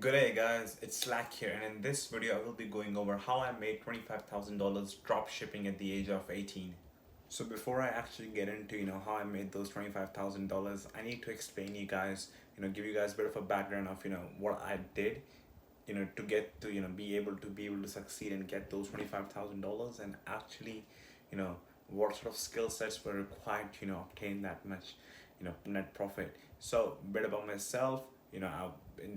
Good day guys, it's Slack here, and in this video I will be going over how I made $25,000 drop shipping at the age of 18. So before I actually get into how I made those $25,000, I need to explain you guys, give you guys a bit of a background of what I did, to get to be able to succeed and get those $25,000, and actually, you know, what sort of skill sets were required to obtain that much net profit. So a bit about myself.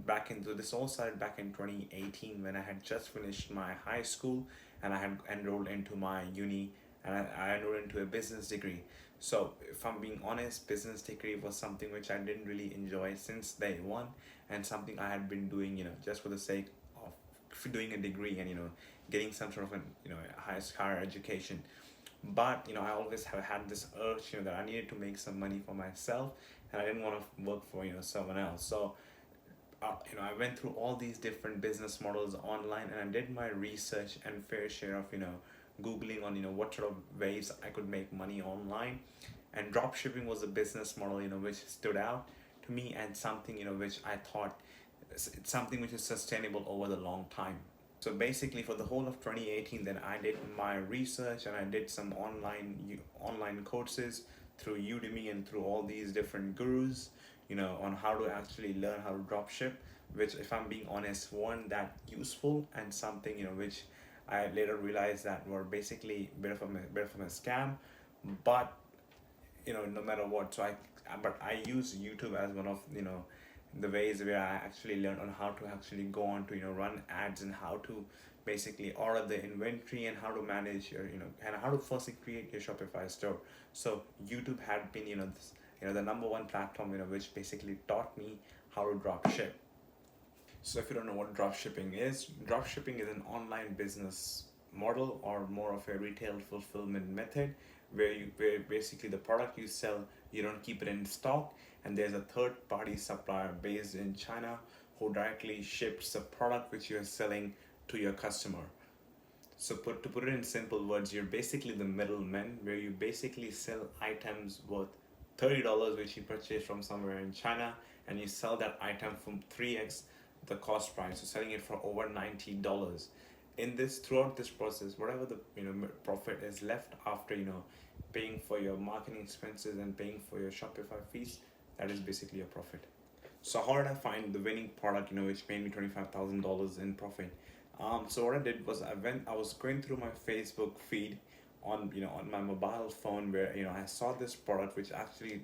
Back into this all started back in 2018 when I had just finished my high school and I had enrolled into my uni, and I enrolled into a business degree. So if I'm being honest, business degree was something which I didn't really enjoy since day one, and something I had been doing just for the sake of doing a degree and getting some sort of an higher education. But I always have had this urge that I needed to make some money for myself, and I didn't want to work for someone else. So I went through all these different business models online, and I did my research and fair share of googling on what sort of ways I could make money online. And drop shipping was a business model which stood out to me, and something which I thought it's something which is sustainable over the long time. So basically, for the whole of 2018, then I did my research and I did some online courses through Udemy and through all these different gurus, on how to actually learn how to drop ship, which, if I'm being honest, weren't that useful, and something which I later realized that were basically a bit of a scam. But no matter what, but I use YouTube as one of the ways where I actually learned on how to actually go on to run ads, and how to basically order the inventory, and how to manage your and how to firstly create your Shopify store. So YouTube had been the number one platform which basically taught me how to drop ship. So if you don't know what drop shipping is an online business model, or more of a retail fulfillment method, where basically the product you sell, you don't keep it in stock, and there's a third party supplier based in China who directly ships the product which you are selling to your customer. So to put it in simple words, you're basically the middleman, where you basically sell items worth $30 which you purchase from somewhere in China, and you sell that item from 3x the cost price, so selling it for over $90. Throughout this process, whatever the profit is left after paying for your marketing expenses and paying for your Shopify fees, that is basically your profit. So how did I find the winning product which made me $25,000 in profit? So what I did was I was going through my Facebook feed on my mobile phone, where I saw this product which actually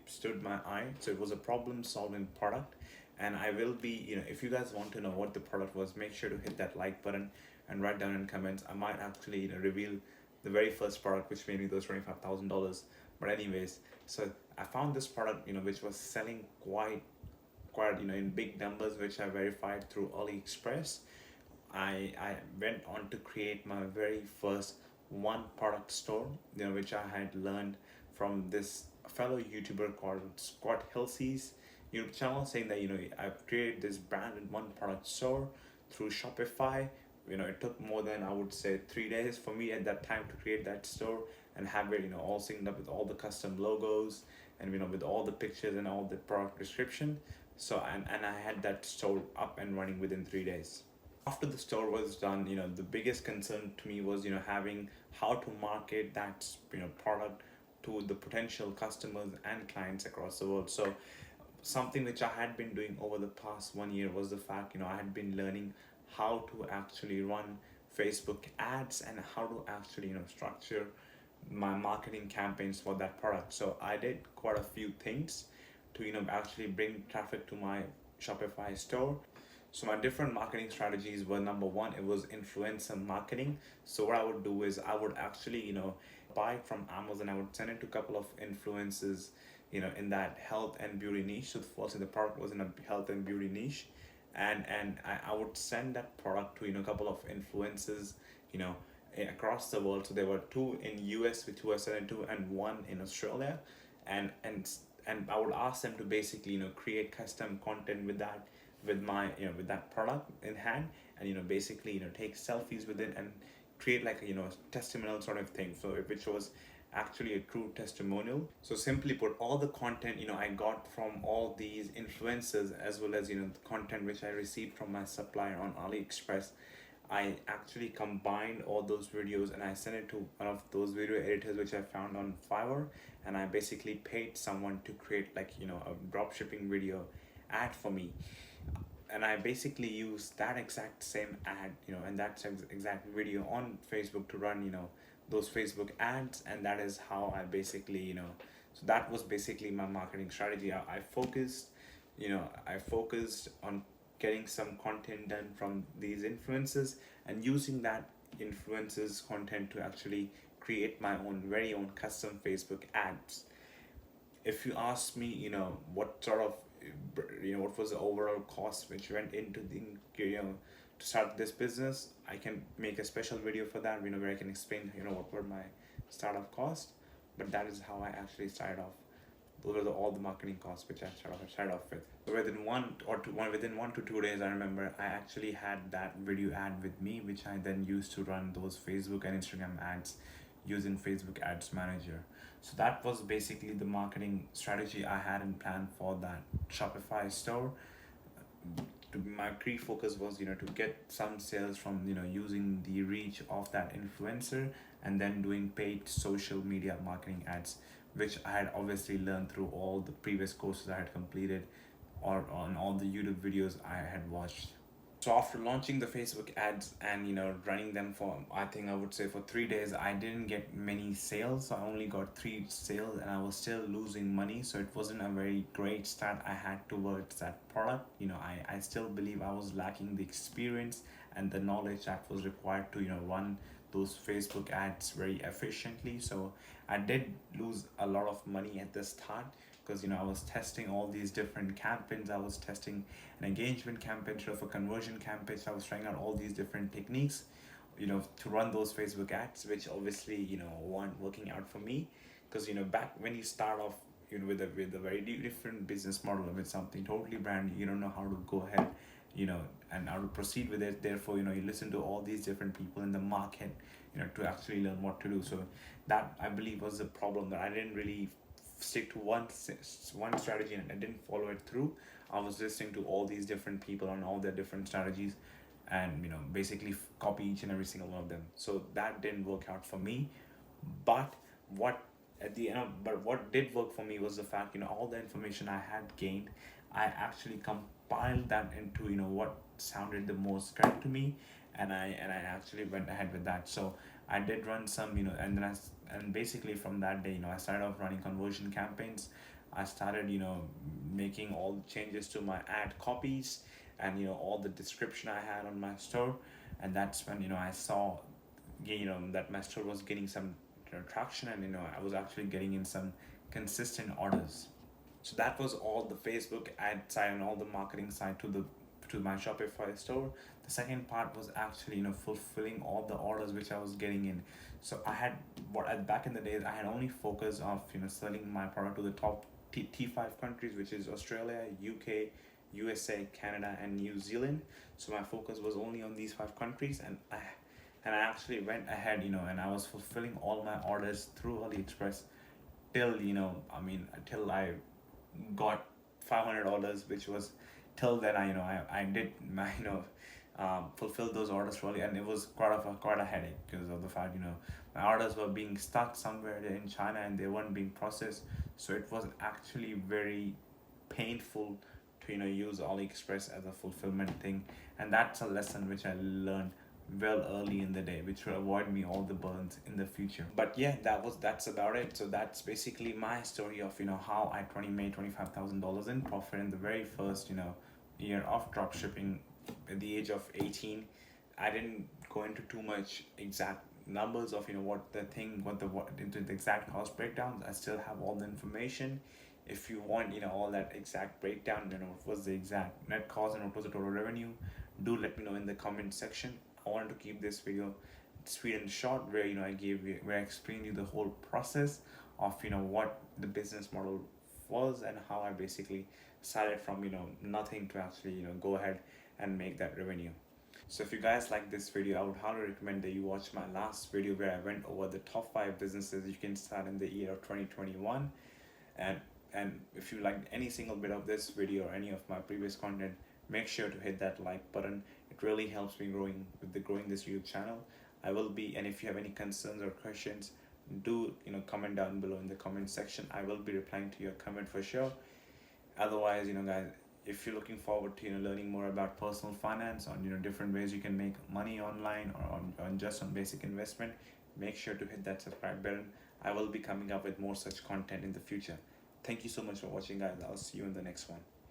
stood my eye. So it was a problem solving product, and I will be if you guys want to know what the product was, make sure to hit that like button and write down in comments. I might actually reveal the very first product which made me those $25,000. But anyways, so I found this product which was selling quite in big numbers, which I verified through AliExpress. I went on to create my very first one product store, which I had learned from this fellow YouTuber called Scott Hilsey's YouTube channel, saying that I've created this branded one product store through Shopify. It took more than, I would say, 3 days for me at that time to create that store and have it all synced up with all the custom logos, and with all the pictures and all the product description. So and I had that store up and running within 3 days. After the store was done, the biggest concern to me was having how to market that product to the potential customers and clients across the world. So something which I had been doing over the past 1 year was the fact I had been learning how to actually run Facebook ads, and how to actually structure my marketing campaigns for that product. So I did quite a few things to actually bring traffic to my Shopify store. So my different marketing strategies were: number one, it was influencer marketing. So what I would do is I would actually buy it from Amazon. I would send it to a couple of influencers in that health and beauty niche. So firstly, the product was in a health and beauty niche, and I would send that product to a couple of influencers across the world. So there were two in US which were sent to, and one in Australia, and and and I would ask them to basically create custom content with that, with my with that product in hand, and basically take selfies with it and create like a testimonial sort of thing. So which was actually a true testimonial. So simply put, all the content I got from all these influencers, as well as the content which I received from my supplier on AliExpress, I actually combined all those videos and I sent it to one of those video editors which I found on Fiverr, and I basically paid someone to create like a drop shipping video ad for me. And I basically used that exact same ad, and that exact video on Facebook to run, those Facebook ads, and that is how I basically, so that was basically my marketing strategy. I focused on getting some content done from these influencers and using that influencers content to actually create my own very own custom Facebook ads. If you ask me, what sort of, what was the overall cost which went into the, to start this business, I can make a special video for that, where I can explain, what were my startup costs. But that is how I actually started off. Those are all the marketing costs which I started off with. So within 1 to 2 days, I remember I actually had that video ad with me, which I then used to run those Facebook and Instagram ads using Facebook Ads Manager. So that was basically the marketing strategy I had in plan for that Shopify store. My key focus was to get some sales from using the reach of that influencer, and then doing paid social media marketing ads, which I had obviously learned through all the previous courses I had completed or on all the YouTube videos I had watched. So after launching the Facebook ads and running them for, I think I would say, for 3 days, I didn't get many sales. So I only got 3 sales and I was still losing money. So it wasn't a very great start I had towards that product. I still believe I was lacking the experience and the knowledge that was required to run those Facebook ads very efficiently. So I did lose a lot of money at the start, because I was testing all these different campaigns. I was testing an engagement campaign for conversion campaigns. I was trying out all these different techniques to run those Facebook ads, which obviously weren't working out for me, because back when you start off with a very different business model, with something totally brand new, you don't know how to go ahead and how to proceed with it. Therefore you listen to all these different people in the market to actually learn what to do. So that, I believe, was the problem, that I didn't really stick to one strategy and I didn't follow it through. I was listening to all these different people on all their different strategies, and basically copy each and every single one of them. So that didn't work out for me. But what what did work for me was the fact, all the information I had gained, I actually compiled that into what sounded the most correct to me, and I actually went ahead with that. So I did run some, and then and basically from that day, I started off running conversion campaigns. I started, making all the changes to my ad copies and all the description I had on my store, and that's when I saw, that my store was getting some traction, and I was actually getting in some consistent orders. So that was all the Facebook ad side and all the marketing side to my Shopify store. The second part was actually fulfilling all the orders which I was getting in. So I had, back in the days, I had only focused of selling my product to the top T5 countries, which is Australia, UK, USA, Canada, and New Zealand. So my focus was only on these 5 countries, and I actually went ahead, and I was fulfilling all my orders through AliExpress till till I got 500 orders, which was, till then I did my fulfill those orders really, and it was quite a headache, because of the fact my orders were being stuck somewhere in China and they weren't being processed. So it was actually very painful to use AliExpress as a fulfillment thing, and that's a lesson which I learned well early in the day, which will avoid me all the burns in the future. But yeah, that's about it. So that's basically my story of how I made $25,000 in profit in the very first year of drop shipping at the age of 18. I didn't go into too much exact numbers of what into the exact cost breakdowns. I still have all the information. If you want all that exact breakdown, what was the exact net cost and what was the total revenue, do let me know in the comment section. I wanted to keep this video sweet and short, where where I explained you the whole process of what the business model was, and how I basically started from nothing to actually go ahead and make that revenue. So if you guys like this video, I would highly recommend that you watch my last video where I went over the top 5 businesses you can start in the year of 2021. And if you liked any single bit of this video or any of my previous content, make sure to hit that like button. It really helps me growing this YouTube channel. And if you have any concerns or questions, do comment down below in the comment section. I will be replying to your comment for sure. Otherwise, guys, if you're looking forward to learning more about personal finance, on different ways you can make money online, or on just on basic investment, make sure to hit that subscribe button. I will be coming up with more such content in the future. Thank you so much for watching, guys. I'll see you in the next one.